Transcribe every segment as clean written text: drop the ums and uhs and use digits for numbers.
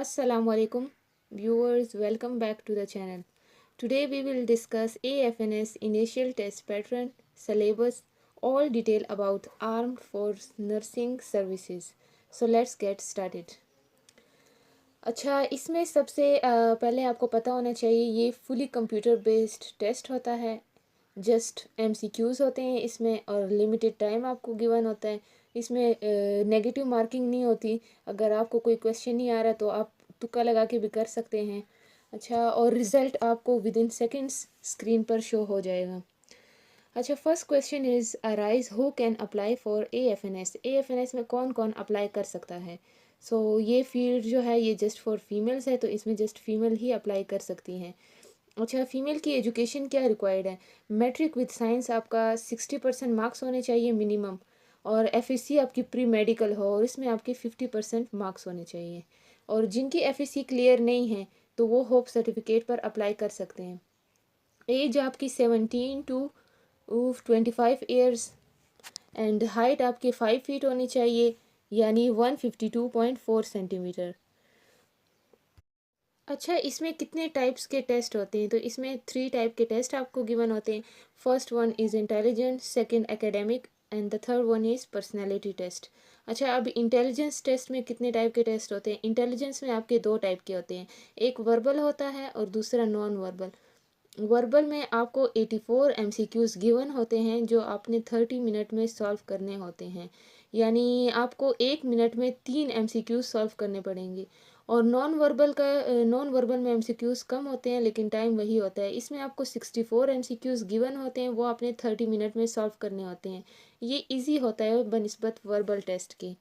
Assalamualaikum viewers, welcome back to the channel. Today we will discuss AFNS initial test pattern, syllabus, all detail about Armed Force Nursing Services. So let's get started. अच्छा, इसमें सबसे पहले आपको पता होना चाहिए ये फुली कंप्यूटर बेस्ड टेस्ट होता है। जस्ट MCQs होते हैं इसमें और लिमिटेड टाइम आपको गिवन होता है। इसमें नेगेटिव मार्किंग नहीं होती। अगर आपको कोई क्वेश्चन नहीं आ रहा तो आप तुक्का लगा के भी कर सकते हैं। अच्छा, और रिज़ल्ट आपको विद इन सेकेंड्स स्क्रीन पर शो हो जाएगा। अच्छा, first question is arise who can apply for AFNS। AFNS में कौन कौन अप्लाई कर सकता है। ये फील्ड जो है ये जस्ट फॉर फीमेल्स है, तो इसमें जस्ट फीमेल ही अप्लाई कर सकती हैं। अच्छा, फीमेल की एजुकेशन क्या रिक्वायर्ड है। मैट्रिक विद साइंस आपका 60% मार्क्स होने चाहिए मिनिमम, और FSC आपकी प्री मेडिकल हो और इसमें आपके 50% मार्क्स होने चाहिए। और जिनकी FSC क्लियर नहीं है तो वो होप सर्टिफिकेट पर अप्लाई कर सकते हैं। एज आपकी 17 to 25 ईयर्स एंड हाइट आपकी 5 फीट होनी चाहिए, यानी 152.4 सेंटीमीटर। अच्छा, इसमें कितने टाइप्स के टेस्ट होते हैं, तो इसमें 3 टाइप के टेस्ट आपको गिवन होते हैं। First one is intelligence, second academic and the third one is personality test. अच्छा, अब इंटेलिजेंस टेस्ट में कितने टाइप के टेस्ट होते हैं। इंटेलिजेंस में आपके 2 टाइप के होते हैं, एक वर्बल होता है और दूसरा नॉन वर्बल। वर्बल में आपको 84 MCQs गिवन होते हैं जो आपने 30 मिनट में सॉल्व करने होते हैं, यानी आपको 1 मिनट में 3 MCQs सॉल्व करने पड़ेंगे। और नॉन वर्बल में MCQs कम होते हैं लेकिन टाइम वही होता है। इसमें आपको 64 MCQs गिवन होते हैं, वो आपने 30 मिनट में सॉल्व करने होते हैं। ये इजी होता है बनिस्बत वर्बल टेस्ट के,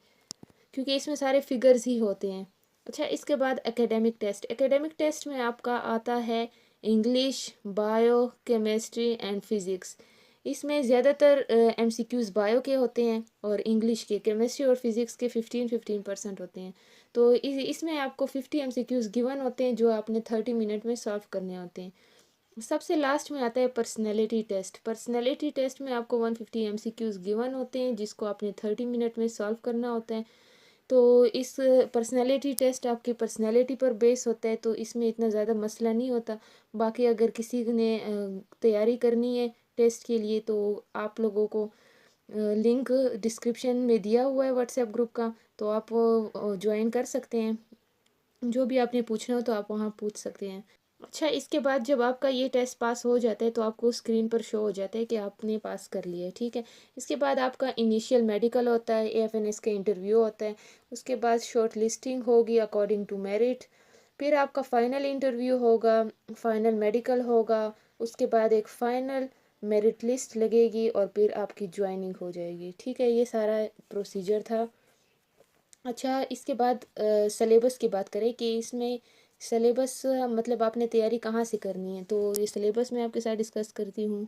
क्योंकि इसमें सारे फिगर्स ही होते हैं। अच्छा, इसके बाद एकेडमिक टेस्ट। एकेडमिक टेस्ट में आपका आता है English, bio, chemistry and physics. इसमें ज़्यादातर MCQs बायो के होते हैं और इंग्लिश के, केमिस्ट्री और फिज़िक्स के 15-15% होते हैं। तो इसमें आपको 50 MCQs गिवन होते हैं जो आपने 30 मिनट में सॉल्व करने होते हैं। सबसे लास्ट में आता है पर्सनैलिटी टेस्ट। पर्सनैलिटी टेस्ट में आपको 150 MCQs गिवन होते हैं जिसको आपने 30 मिनट में सॉल्व करना होता है। तो इस पर्सनैलिटी टेस्ट आपकी पर्सनैलिटी पर बेस होता है, तो इसमें इतना ज़्यादा मसला नहीं होता। बाकी अगर किसी ने तैयारी करनी है टेस्ट के लिए तो आप लोगों को लिंक डिस्क्रिप्शन में दिया हुआ है व्हाट्सएप ग्रुप का, तो आप वो ज्वाइन कर सकते हैं। जो भी आपने पूछना हो तो आप वहाँ पूछ सकते हैं। अच्छा, इसके बाद जब आपका ये टेस्ट पास हो जाता है तो आपको स्क्रीन पर शो हो जाता है कि आपने पास कर लिया है, ठीक है। इसके बाद आपका इनिशियल मेडिकल होता है, AFNS का इंटरव्यू होता है। उसके बाद शॉर्ट लिस्टिंग होगी अकॉर्डिंग टू मेरिट। फिर आपका फाइनल इंटरव्यू होगा, फाइनल मेडिकल होगा। उसके बाद एक फाइनल मेरिट लिस्ट लगेगी और फिर आपकी ज्वाइनिंग हो जाएगी, ठीक है। ये सारा प्रोसीजर था। अच्छा, इसके बाद सिलेबस की बात करें कि इसमें सिलेबस मतलब आपने तैयारी कहाँ से करनी है, तो ये सिलेबस मैं आपके साथ डिस्कस करती हूँ।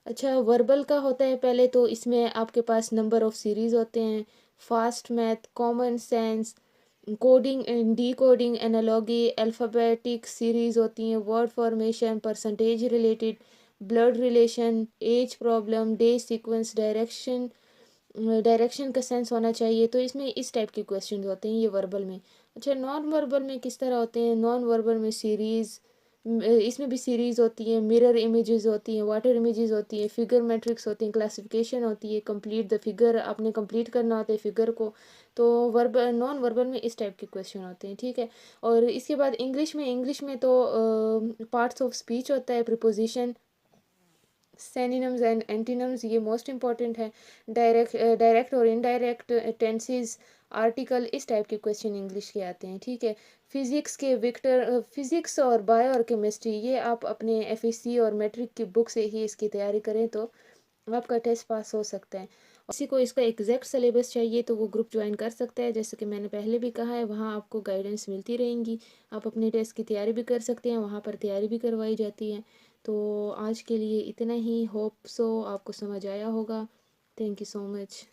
अच्छा, वर्बल का होता है पहले, तो इसमें आपके पास नंबर ऑफ़ सीरीज़ होते हैं, fast math, common sense, coding and decoding, analogy, alphabetic series होती हैं, word formation, percentage related, blood relation, age problem, day sequence, direction का सेंस होना चाहिए। तो इसमें इस टाइप के क्वेश्चन होते हैं ये वर्बल में। अच्छा, नॉन वर्बल में किस तरह होते हैं। नॉन वर्बल में सीरीज़, इसमें भी सीरीज़ होती है, मिरर इमेजेस होती हैं, वाटर इमेजेस होती है, फिगर मैट्रिक्स होती हैं, क्लासिफिकेशन होती है, कंप्लीट द फिगर आपने कंप्लीट करना होता है फिगर को। तो नॉन वर्बल में इस टाइप के क्वेश्चन होते हैं, ठीक है। और इसके बाद इंग्लिश में तो पार्ट्स ऑफ स्पीच होता है, प्रिपोजिशन, सिनोनिम्स एंड एंटीनिम्स, ये मोस्ट इंपॉर्टेंट है। डायरेक्ट और इनडायरेक्ट टेंसेस, आर्टिकल, इस टाइप के क्वेश्चन इंग्लिश के आते हैं, ठीक है। फिज़िक्स और बायो और केमिस्ट्री ये आप अपने FSC और मैट्रिक की बुक से ही इसकी तैयारी करें तो आपका टेस्ट पास हो सकता है। किसी को इसका एग्जैक्ट सिलेबस चाहिए तो वो ग्रुप ज्वाइन कर सकता है, जैसे कि मैंने पहले भी कहा है, वहाँ आपको गाइडेंस मिलती रहेंगी। आप अपने टेस्ट की तैयारी भी कर सकते हैं, वहाँ पर तैयारी भी करवाई जाती है। तो आज के लिए इतना ही। होप सो आपको समझ आया होगा। Thank you so much.